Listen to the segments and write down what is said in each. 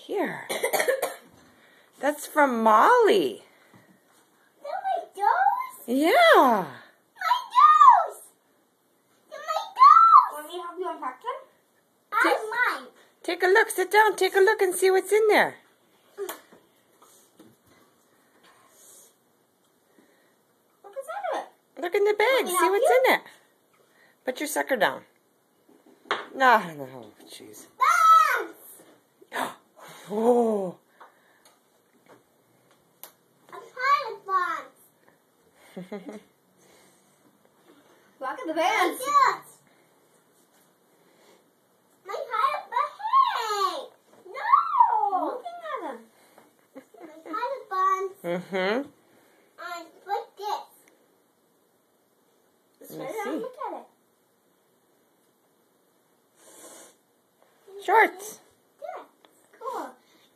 Here. That's from Molly. They're my toes? Yeah. My toes! They're my toes! Want me to help you unpack them? I mine. Take a look. Sit down. Take a look and see what's in there. Look inside of it. Look in the bag. Want me to See help what's you? in it. Put your sucker down. No, no, jeez. Bugs! Oh. A pilot bugs. Look at the My bands. toes. My pilot bug. Hey! I'm No! looking at them. My pilot bugs. Mm-hmm. And what's this? Let's Let me try it out see. and look at it. Shorts. Good. Cool.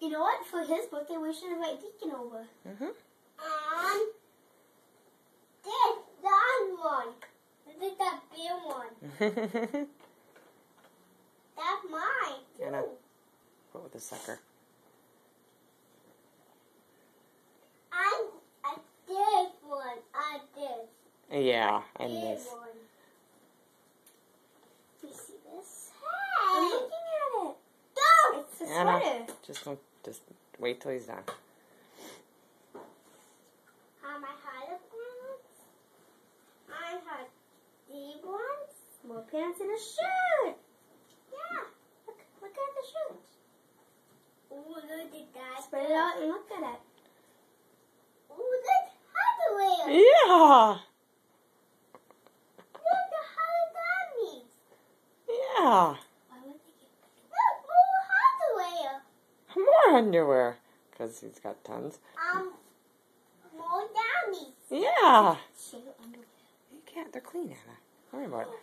You know what? For his birthday, we should invite Deacon over. Mm-hmm. And this, that one. This is the big one. That's mine, too. Anna. What with the sucker? I this one. I this. Yeah, and Big this. one. You see this? Hey! I'm looking at it. Don't! It's a Anna, sweater. just wait till he's done. Have my hollow pants. I have these ones. More pants and a shirt. Yeah. Look at the shirt. Ooh, look at that. Spread it out and look at it. Ooh, that's hardware. Yeah. Look at how dummies. Yeah. Why would they give Look, more hardware. More underwear. Because he's got tons. More dummies. Yeah. show your underwear? You can't. They're clean, Anna. Don't worry about it.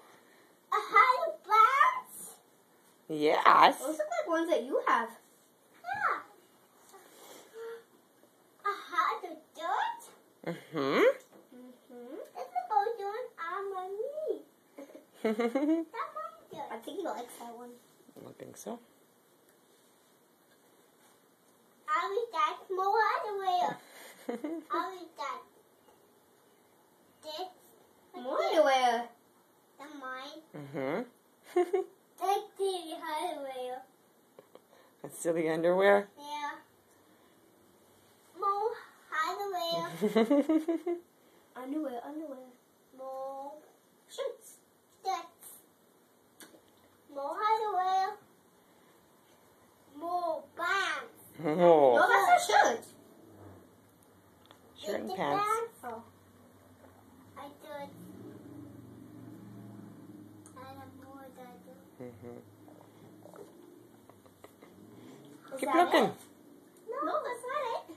A hollow pants. Yes. Those look like ones that you have. Yeah. A hollow dirt. Mm-hmm. Mm-hmm. That's about doing on me. That's my I dirt. think he likes that one. I don't think so. I will got more hardware. I will got this. More underwear. That's mine. Mm-hmm. That's the hardware. That's still the underwear. Yeah. More hardware. Underwear. More Shirts. sticks. More hardware. More bands. No, Oh. that's a shirt. Shirt and The pants. bands, Oh. I did. I have more that I do. Mm-hmm. Is Keep that looking. it? No, that's not it.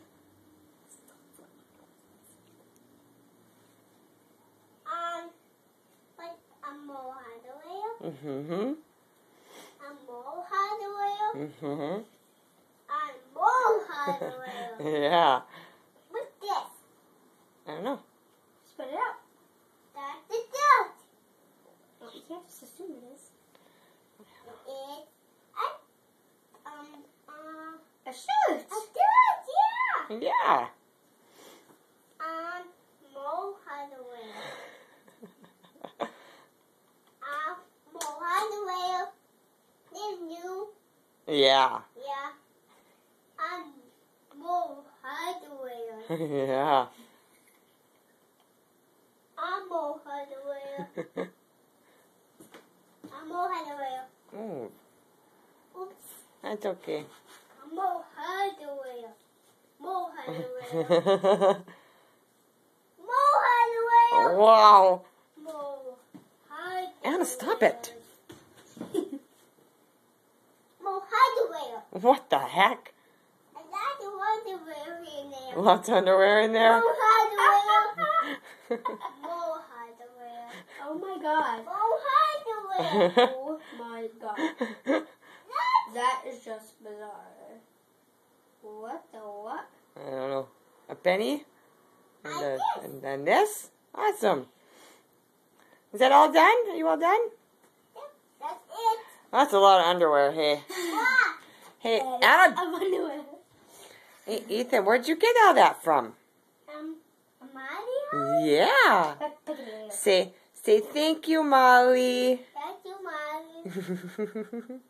But more hardware. Mm-hmm. More hardware. Mm-hmm. More hardware. Yeah. What's this? I don't know. Spread it out. That's the dirt. Well, you can't just assume it is. It's A shirt. a dirt, yeah. Yeah. More hardware. More hardware. It's new. Yeah. Yeah. More hardware. Yeah. More hardware. More hardware. Oh, Oops. that's okay. More hardware. More hardware. More hardware. Wow. More hardware. Anna, stop it. More hardware. What the heck? And that's hardware in there. Lots of underwear in there. More hardware. More hardware. Oh my god. More hardware. Oh my god. That is just bizarre. What the what? I don't know. A penny? And then this? Awesome. Is that all done? Are you all done? That's it. That's a lot of underwear, hey. What? Hey, Anna. I'm underwear. Hey, Ethan, where'd you get all that from? Mario? Yeah. Say thank you, Molly. Thank you, Mario.